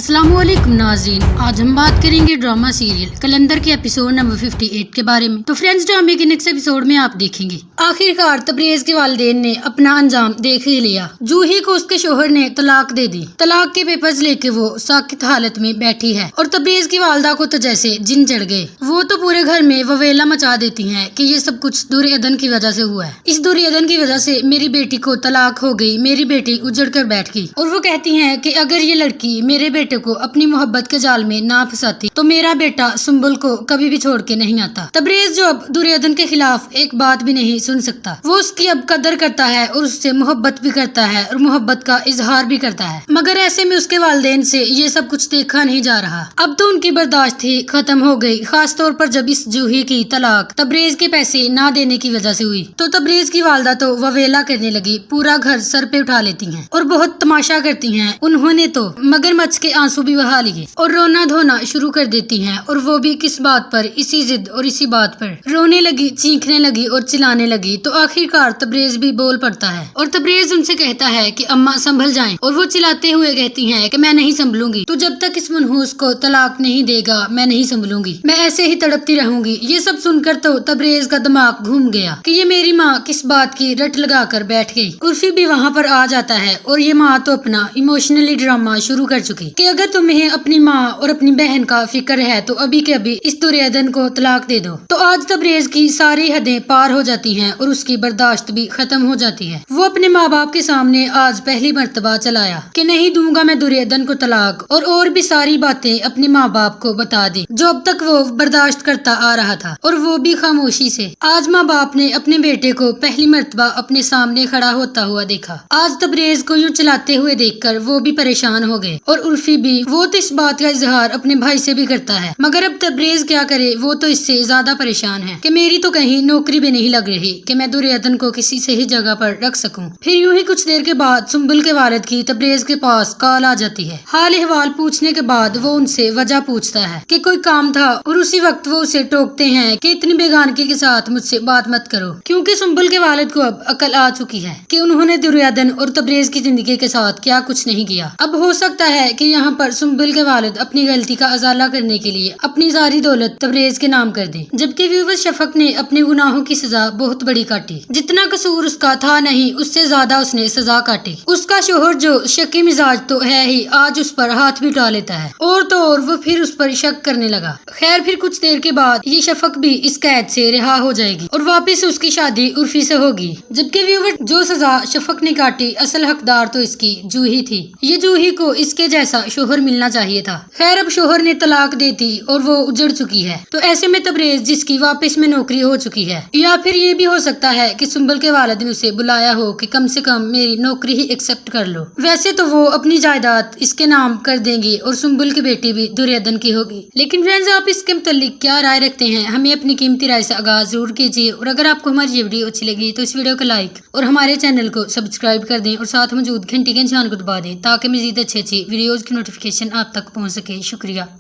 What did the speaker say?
अस्सलाम वालेकुम नाज़रीन, आज हम बात करेंगे ड्रामा सीरियल कलंदर के एपिसोड नंबर 58 के बारे में। तो फ्रेंड्स, ड्रामे के नेक्स्ट एपिसोड में आप देखेंगे आखिरकार तबरेज के वालिदैन ने अपना अंजाम देख ही लिया। जूही को उसके शोहर ने तलाक दे दी। तलाक के पेपर्स लेके वो साकित हालत में बैठी है और तबरेज की वालदा को तो जैसे जिन चढ़ गए। वो तो पूरे घर में ववेला मचा देती हैं कि ये सब कुछ दुर्योधन की वजह से हुआ है। इस दुर्योधन की वजह से मेरी बेटी को तलाक हो गई, मेरी बेटी उजड़ कर बैठ गई। और वो कहती हैं कि अगर ये लड़की मेरे बेटे को अपनी मोहब्बत के जाल में ना फंसाती तो मेरा बेटा सुंबुल को कभी भी छोड़ के नहीं आता। तबरेज जो अब दुर्योधन के खिलाफ एक बात भी नहीं सुन सकता, वो उसकी अब कदर करता है और उससे मोहब्बत भी करता है और मोहब्बत का इजहार भी करता है। मगर ऐसे में उसके वालिदैन से ये सब कुछ देखा नहीं जा रहा। अब तो उनकी बर्दाश्त ही खत्म हो गई, खास तौर पर जब इस जूही की तलाक तबरेज के पैसे ना देने की वजह से हुई। तो तबरेज की वालदा तो ववेला करने लगी, पूरा घर सर पे उठा लेती हैं और बहुत तमाशा करती हैं। उन्होंने तो मगरमच्छ के आंसू भी बहा लिए और रोना धोना शुरू कर देती हैं। और वो भी किस बात पर, इसी जिद और इसी बात पर रोने लगी, चीखने लगी और चिल्लाने लगी। तो आखिरकार तबरेज भी बोल पड़ता है और तबरेज उनसे कहता है कि अम्मा संभल जाएं। और वो चिल्लाते हुए कहती हैं कि मैं नहीं संभलूंगी, तो जब तक इस मनहूस को तलाक नहीं देगा मैं नहीं संभलूंगी, मैं ऐसे ही तड़पती रहूंगी। ये सब सुनकर तो तबरेज का दिमाग घूम गया कि ये मेरी माँ किस बात की रट लगा कर बैठ गई। उर्फी भी वहाँ पर आ जाता है और ये माँ तो अपना इमोशनली ड्रामा शुरू कर चुकी कि अगर तुम्हें अपनी माँ और अपनी बहन का फिक्र है तो अभी के अभी इस दुर्योधन को तलाक दे दो। तो आज तबरेज की सारी हदें पार हो जाती हैं और उसकी बर्दाश्त भी खत्म हो जाती है। वो अपने माँ बाप के सामने आज पहली मर्तबा चलाया कि नहीं दूंगा मैं दुर्योधन को तलाक, और भी सारी बातें अपने माँ बाप को बता दी जो अब तक वो बर्दाश्त करता आ रहा था, और वो भी खामोशी से। आज माँ बाप ने अपने बेटे को पहली मर्तबा अपने सामने खड़ा होता हुआ देखा। आज तबरेज को यूँ चलाते हुए देखकर वो भी परेशान हो गए और उर्फी भी। वो तो इस बात का इजहार अपने भाई से भी करता है, मगर अब तबरेज क्या करे, वो तो इससे ज्यादा परेशान है कि मेरी तो कहीं नौकरी भी नहीं लग रही कि मैं दुर्योधन को किसी सही जगह पर रख सकूं। फिर यूं ही कुछ देर के बाद सुंबुल के वालिद की तबरेज के पास कॉल आ जाती है। हाल अहवाल पूछने के बाद वो उनसे वजह पूछता है कि कोई काम था, और उसी वक्त वो उसे टोकते हैं कि इतनी बेगानगी के साथ मुझसे बात मत करो, क्योंकि सुंबुल के वालिद को अब अकल आ चुकी है कि उन्होंने दुर्योधन और तबरेज की जिंदगी के साथ क्या कुछ नहीं किया। अब हो सकता है कि यहाँ पर सुंबुल के वालिद अपनी गलती का अजाला करने के लिए अपनी सारी दौलत तबरेज के नाम कर दे, जबकि व्यूवर शफक ने अपने गुनाहों की सजा बहुत बड़ी काटी। जितना कसूर उसका था नहीं, उससे ज्यादा उसने सजा काटी। उसका शोहर जो शकी मिजाज तो है ही, आज उस पर हाथ भी उठा लेता है और तो और वो फिर उस पर शक करने लगा। खैर फिर कुछ देर के बाद ये शफक भी इस कैद से रिहा हो जाएगी और वापस उसकी शादी उर्फी से होगी। जबकि व्यूवर जो सजा शफक ने काटी, असल हकदार तो इसकी जूही थी। ये जूही को इसके जैसा शोहर मिलना चाहिए था। खैर अब शोहर ने तलाक दे दी और वो उजड़ चुकी है, तो ऐसे में तबरेज जिसकी वापस में नौकरी हो चुकी है, या फिर ये भी हो सकता है कि सुंबुल के वालिद ने उसे बुलाया हो कि कम से कम मेरी नौकरी ही एक्सेप्ट कर लो। वैसे तो वो अपनी जायदाद इसके नाम कर देंगी और सुंबुल की बेटी भी दुर्योधन की होगी। लेकिन फ्रेंड्स, आप इसके मुतालिक क्या राय रखते हैं, हमें अपनी कीमती राय से आगाज जरूर कीजिए। और अगर आपको हमारी ये वीडियो अच्छी लगी तो इस वीडियो को लाइक और हमारे चैनल को सब्सक्राइब कर दें और साथ मौजूद घंटी के निशान को दबा दें ताकि मजीद अच्छी वीडियोज की नोटिफिकेशन आप तक पहुँच सके। शुक्रिया।